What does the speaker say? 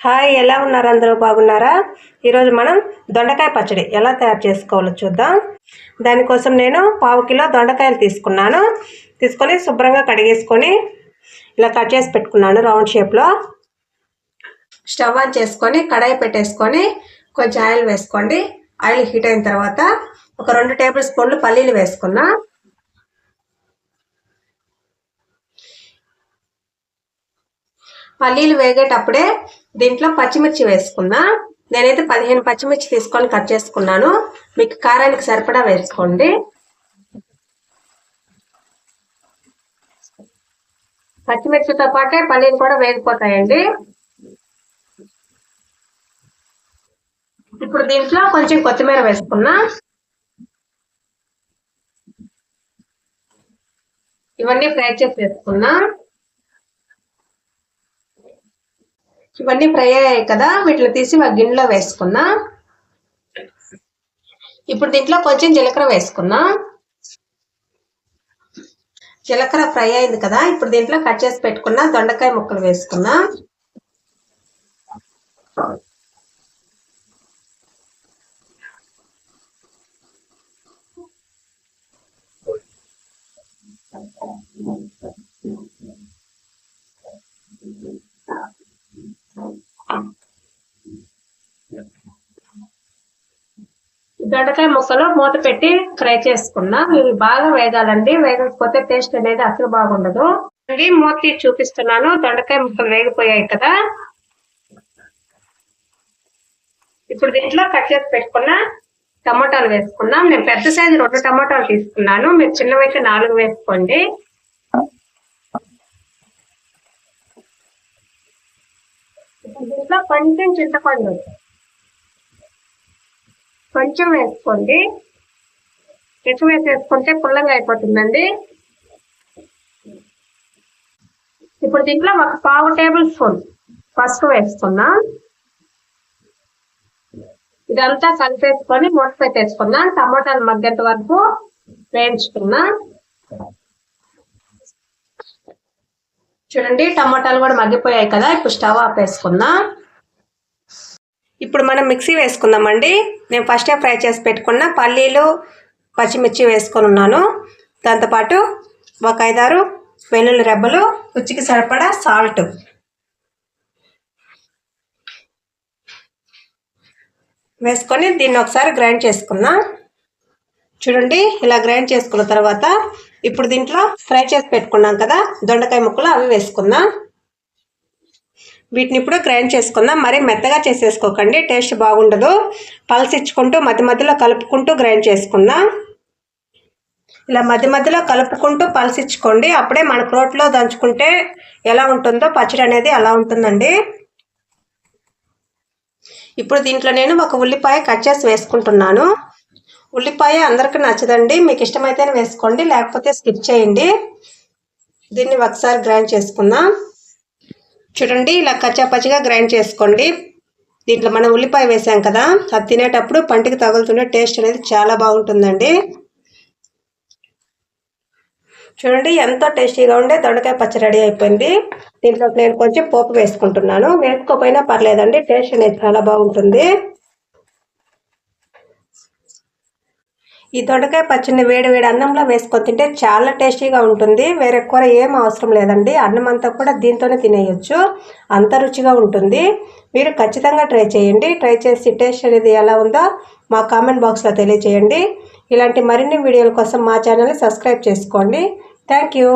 Hi, ఎలా ఉన్నారు? అందరూ బాగున్నారా? ఈరోజు మనం దొండకాయ పచ్చడి ఎలా తయారు చేసుకోవాలో చూద్దాం. దానికోసం నేను 1/2 కిలో దొండకాయలు తీసుకొని శుభ్రంగా కడిగేసుకొని ఇలా కట్ చేసి పెట్టుకున్నాను రౌండ్ షేప్లో. స్టవ్ ఆన్ చేసుకొని కడాయి పెట్టేసుకొని కొంచెం ఆయిల్ వేసుకోండి. ఆయిల్ హీట్ అయిన తర్వాత ఒక 2 టేబుల్ స్పూన్లు పల్లీలు వేసుకున్నా. పల్లీలు వేగేటప్పుడే దీంట్లో పచ్చిమిర్చి వేసుకున్నా. నేనైతే 15 పచ్చిమిర్చి తీసుకొని కట్ చేసుకున్నాను. మీకు కారానికి సరిపడా వేసుకోండి. పచ్చిమిర్చితో పాటే పల్లీలు కూడా వేగిపోతాయండి. ఇప్పుడు దీంట్లో కొంచెం కొత్తిమీర వేసుకున్నా. ఇవన్నీ ఫ్రై చేసి వేసుకున్నా. ఇవన్నీ ఫ్రై అయ్యాయి కదా, వీటిని తీసి ఒక గిన్నెలో వేసుకున్నా. ఇప్పుడు దీంట్లో కొంచెం జీలకర్ర వేసుకున్నా. జీలకర్ర ఫ్రై అయింది కదా, ఇప్పుడు దీంట్లో కట్ చేసి పెట్టుకున్న దొండకాయ ముక్కలు వేసుకున్నా. దొండకాయ ముక్కలు మూత పెట్టి ఫ్రై చేసుకున్నా. ఇవి బాగా వేగాలండి, వేగకపోతే టేస్ట్ అనేది అసలు బాగుండదు. మూత తీసి చూపిస్తున్నాను. దొండకాయ ముక్కలు వేగిపోయాయి కదా, ఇప్పుడు దీంట్లో కట్ చేసి పెట్టుకున్న టమాటాలు వేసుకున్నాం. నేను పెద్ద సైజు 2 టమాటాలు తీసుకున్నాను, మీరు చిన్నవైతే 4 వేసుకోండి. దీంట్లో కొంచెం చింతపండు కొంచెం వేసుకోండి. ఎక్కువ వేసేసుకుంటే పుల్లంగా అయిపోతుందండి. ఇప్పుడు దీంట్లో ఒక 1/2 టేబుల్ స్పూన్ పసుపు వేసుకున్నాం. ఇదంతా కలిపేసుకొని మూత పెట్టేసుకున్నాం. టమాటాలు మగ్గేంత వరకు వేయించుకున్నా. చూడండి, టమాటాలు కూడా మగ్గిపోయాయి కదా, ఇప్పుడు స్టవ్ ఆపేసుకున్నా. ఇప్పుడు మనం మిక్సీ వేసుకుందామండి. నేను ఫస్టే ఫ్రై చేసి పెట్టుకున్న పల్లీలు పచ్చిమిర్చి వేసుకొని ఉన్నాను. దాంతోపాటు ఒక 5-6 వెల్లుల్లి రెబ్బలు, రుచికి సరిపడా సాల్ట్ వేసుకొని దీన్ని ఒకసారి గ్రైండ్ చేసుకున్నా. చూడండి, ఇలా గ్రైండ్ చేసుకున్న తర్వాత ఇప్పుడు దీంట్లో ఫ్రై చేసి పెట్టుకున్నాం కదా దొండకాయ ముక్కలు, అవి వేసుకుందాం. వీటిని ఇప్పుడు గ్రైండ్ చేసుకుందాం. మరీ మెత్తగా చేసేసుకోకండి, టేస్ట్ బాగుండదు. పలసిచ్చుకుంటూ మధ్య మధ్యలో కలుపుకుంటూ గ్రైండ్ చేసుకుందాం. ఇలా మధ్య మధ్యలో కలుపుకుంటూ పలసిచ్చుకోండి, అప్పుడే మన రోట్లో దంచుకుంటే ఎలా ఉంటుందో పచ్చడి అనేది అలా ఉంటుందండి. ఇప్పుడు దీంట్లో నేను ఒక ఉల్లిపాయ కట్ చేసి వేసుకుంటున్నాను. ఉల్లిపాయ అందరికీ నచ్చదండి, మీకు ఇష్టమైతేనే వేసుకోండి, లేకపోతే స్కిప్ చేయండి. దీన్ని ఒకసారి గ్రైండ్ చేసుకుందాం. చూడండి, ఇలా కచ్చాపచ్చిగా గ్రైండ్ చేసుకోండి. దీంట్లో మనం ఉల్లిపాయ వేసాం కదా, అది తినేటప్పుడు పంటికి తగులుతుండే టేస్ట్ అనేది చాలా బాగుంటుందండి. చూడండి, ఎంతో టేస్టీగా ఉండే దొండకాయ పచ్చడి రెడీ అయిపోయింది. దీంట్లో నేను కొంచెం పోపు వేసుకుంటున్నాను. వేసుకోకపోయినా పర్లేదండి, టేస్ట్ అనేది చాలా బాగుంటుంది. ఈ దొండకాయ పచ్చడిని వేడి వేడి అన్నంలో వేసుకొని తింటే చాలా టేస్టీగా ఉంటుంది. వేరే కూర ఏం అవసరం లేదండి, అన్నం అంతా కూడా దీంతోనే తినేయచ్చు, అంత రుచిగా ఉంటుంది. మీరు ఖచ్చితంగా ట్రై చేయండి. ట్రై చేసి టేస్ట్ అనేది ఎలా ఉందో మా కామెంట్ బాక్స్లో తెలియజేయండి. ఇలాంటి మరిన్ని వీడియోల కోసం మా ఛానల్ని సబ్స్క్రైబ్ చేసుకోండి. Thank you.